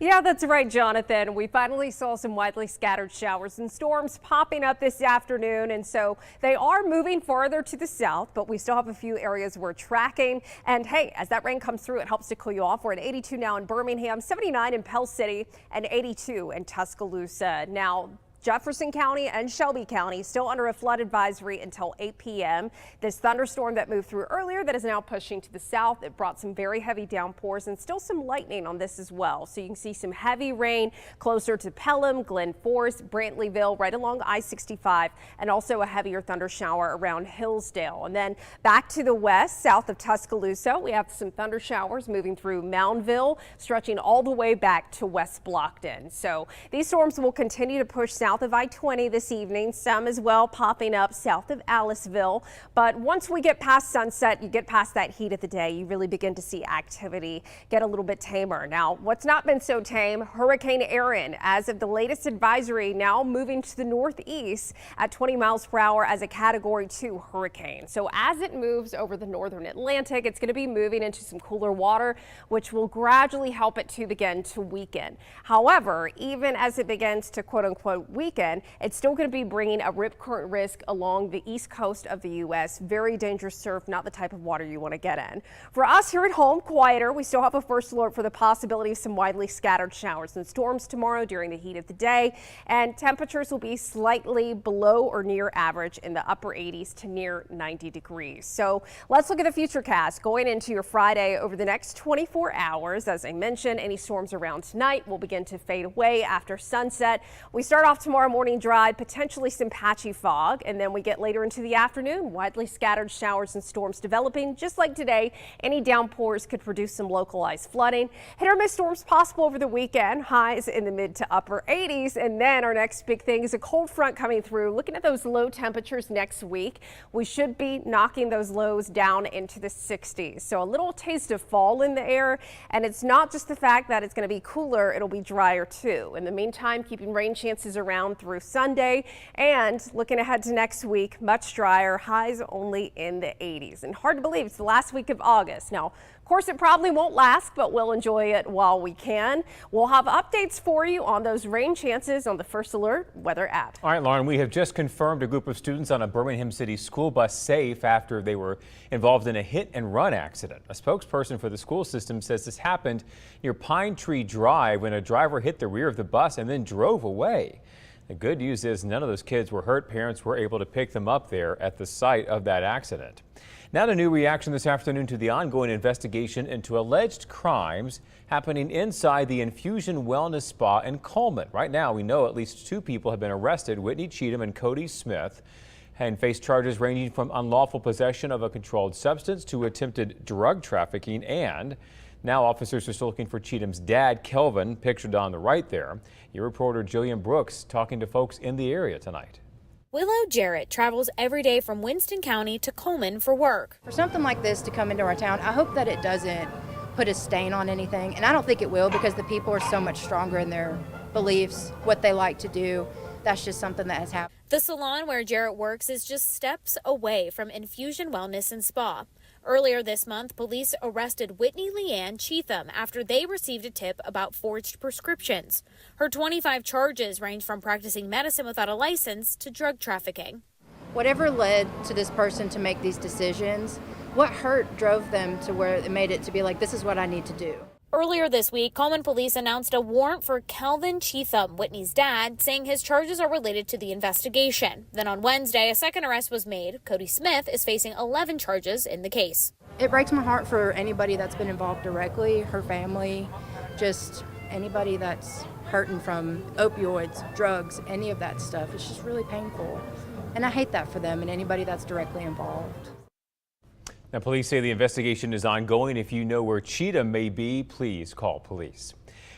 Yeah, that's right, Jonathan. We finally saw some widely scattered showers and storms popping up this afternoon, and so they are moving farther to the south, but we still have a few areas we're tracking. And hey, as that rain comes through, it helps to cool you off. We're at 82 now in Birmingham, 79 in Pell City, and 82 in Tuscaloosa. Now, Jefferson County and Shelby County still under a flood advisory until 8 p.m. This thunderstorm that moved through earlier that is now pushing to the south. It brought some very heavy downpours and still some lightning on this as well. So you can see some heavy rain closer to Pelham, Glen Forest, Brantleyville, right along I-65, and also a heavier thunder shower around Hillsdale. And then back to the west, south of Tuscaloosa, we have some thunder showers moving through Moundville, stretching all the way back to West Blockton. So these storms will continue to push south of I-20 this evening, some as well popping up south of Aliceville. But once we get past sunset, you get past that heat of the day, you really begin to see activity get a little bit tamer. Now, what's not been so tame, Hurricane Erin, as of the latest advisory, now moving to the northeast at 20 miles per hour as a Category 2 hurricane. So as it moves over the northern Atlantic, it's going to be moving into some cooler water, which will gradually help it to begin to weaken. However, even as it begins to quote unquote weaken, it's still going to be bringing a rip current risk along the east coast of the U.S. Very dangerous surf, not the type of water you want to get in. For us here at home, quieter. We still have a first alert for the possibility of some widely scattered showers and storms tomorrow during the heat of the day, and temperatures will be slightly below or near average in the upper 80s to near 90 degrees. So let's look at the futurecast going into your Friday over the next 24 hours. As I mentioned, any storms around tonight will begin to fade away after sunset. We start off tomorrow morning dry, potentially some patchy fog, and then we get later into the afternoon, widely scattered showers and storms developing. Just like today, any downpours could produce some localized flooding. Hit or miss storms possible over the weekend, highs in the mid to upper 80s. And then our next big thing is a cold front coming through. Looking at those low temperatures next week, we should be knocking those lows down into the 60s. So a little taste of fall in the air, and it's not just the fact that it's going to be cooler, it'll be drier too. In the meantime, keeping rain chances around through Sunday, and looking ahead to next week, much drier, highs only in the 80s. And hard to believe it's the last week of August. Now, of course, it probably won't last, but we'll enjoy it while we can. We'll have updates for you on those rain chances on the First Alert Weather app. All right, Lauren, we have just confirmed a group of students on a Birmingham City school bus safe after they were involved in a hit and run accident. A spokesperson for the school system says this happened near Pine Tree Drive when a driver hit the rear of the bus and then drove away. The good news is none of those kids were hurt. Parents were able to pick them up there at the site of that accident. Now, a new reaction this afternoon to the ongoing investigation into alleged crimes happening inside the Infusion Wellness Spa in Coleman. Right now, we know at least 2 people have been arrested, Whitney Cheatham and Cody Smith, and face charges ranging from unlawful possession of a controlled substance to attempted drug trafficking. And now officers are still looking for Cheatham's dad, Kelvin, pictured on the right there. Your reporter Jillian Brooks talking to folks in the area tonight. Willow Jarrett travels every day from Winston County to Coleman for work. For something like this to come into our town, I hope that it doesn't put a stain on anything. And I don't think it will, because the people are so much stronger in their beliefs, what they like to do. That's just something that has happened. The salon where Jarrett works is just steps away from Infusion Wellness and Spa. Earlier this month, police arrested Whitney Leanne Cheatham after they received a tip about forged prescriptions. Her 25 charges range from practicing medicine without a license to drug trafficking. Whatever led to this person to make these decisions, what hurt drove them to where it made it to be like, this is what I need to do. Earlier this week, Coleman police announced a warrant for Kelvin Cheatham, Whitney's dad, saying his charges are related to the investigation. Then on Wednesday, a second arrest was made. Cody Smith is facing 11 charges in the case. It breaks my heart for anybody that's been involved directly, her family, just anybody that's hurting from opioids, drugs, any of that stuff. It's just really painful. And I hate that for them and anybody that's directly involved. Now, police say the investigation is ongoing. If you know where Cheatham may be, please call police.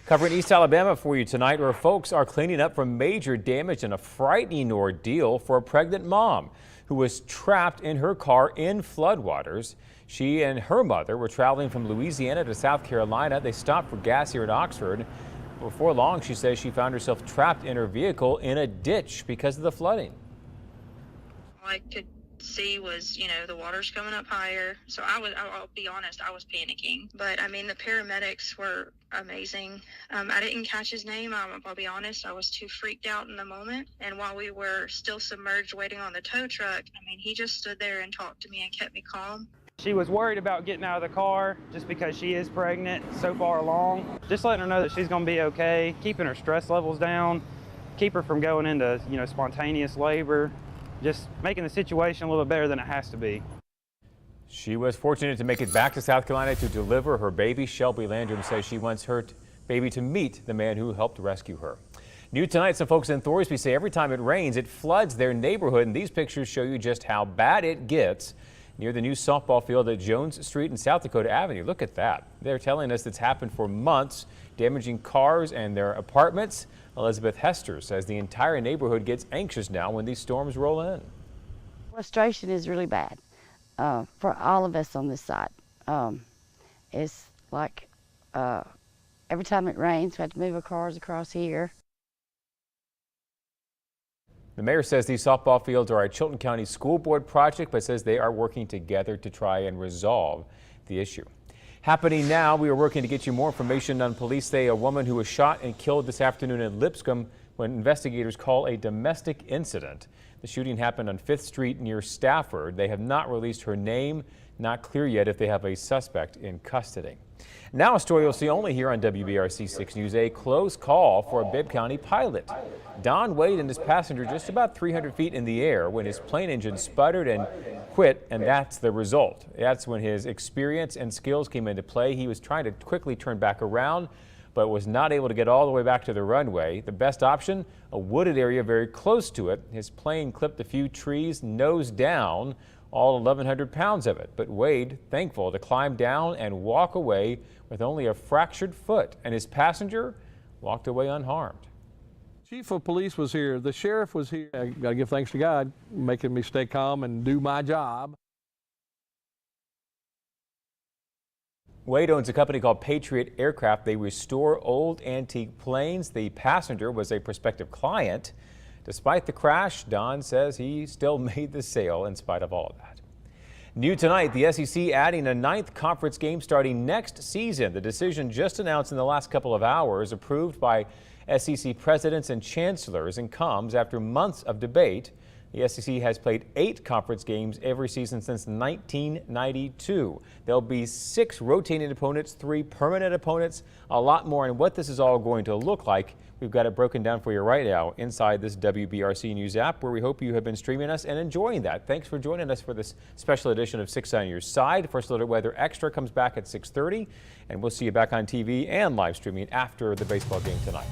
Covering East Alabama for you tonight, where folks are cleaning up from major damage and a frightening ordeal for a pregnant mom who was trapped in her car in floodwaters. She and her mother were traveling from Louisiana to South Carolina. They stopped for gas here in Oxford. Before long, she says she found herself trapped in her vehicle in a ditch because of the flooding. I could see was, the water's coming up higher. So I'll be honest, I was panicking. But I mean, the paramedics were amazing. I didn't catch his name. I'll be honest, I was too freaked out in the moment. And while we were still submerged waiting on the tow truck, I mean, he just stood there and talked to me and kept me calm. She was worried about getting out of the car just because she is pregnant so far along. Just letting her know that she's going to be okay, keeping her stress levels down, keep her from going into, spontaneous labor, just making the situation a little better than it has to be. She was fortunate to make it back to South Carolina to deliver her baby. Shelby Landrum says she wants her baby to meet the man who helped rescue her. New tonight, some folks in Thorsby say every time it rains, it floods their neighborhood, and these pictures show you just how bad it gets near the new softball field at Jones Street and South Dakota Avenue. Look at that. They're telling us it's happened for months, damaging cars and their apartments. Elizabeth Hester says the entire neighborhood gets anxious now when these storms roll in. Frustration is really bad for all of us on this side. It's like every time it rains, we have to move our cars across here. The mayor says these softball fields are a Chilton County School Board project, but says they are working together to try and resolve the issue. Happening now, we are working to get you more information on police say a woman who was shot and killed this afternoon in Lipscomb when investigators call a domestic incident. The shooting happened on 5th Street near Stafford. They have not released her name. Not clear yet if they have a suspect in custody. Now a story you'll see only here on WBRC 6 News, a close call for a Bibb County pilot. Don Wade and his passenger just about 300 feet in the air when his plane engine sputtered and quit, and that's the result. That's when his experience and skills came into play. He was trying to quickly turn back around, but was not able to get all the way back to the runway. The best option, a wooded area very close to it. His plane clipped a few trees, nose down, all 1,100 pounds of it. But Wade, thankful to climb down and walk away with only a fractured foot, and his passenger walked away unharmed. Chief of police was here, the sheriff was here. I got to give thanks to God, making me stay calm and do my job. Wade owns a company called Patriot Aircraft. They restore old antique planes. The passenger was a prospective client. Despite the crash, Don says he still made the sale in spite of all of that. New tonight, the SEC adding a 9th conference game starting next season. The decision just announced in the last couple of hours, approved by SEC presidents and chancellors, and comes after months of debate. The SEC has played 8 conference games every season since 1992. There'll be 6 rotating opponents, 3 permanent opponents, a lot more, and what this is all going to look like. We've got it broken down for you right now inside this WBRC News app, where we hope you have been streaming us and enjoying that. Thanks for joining us for this special edition of 6 on Your Side. First Look at Weather Extra comes back at 6:30, and we'll see you back on TV and live streaming after the baseball game tonight.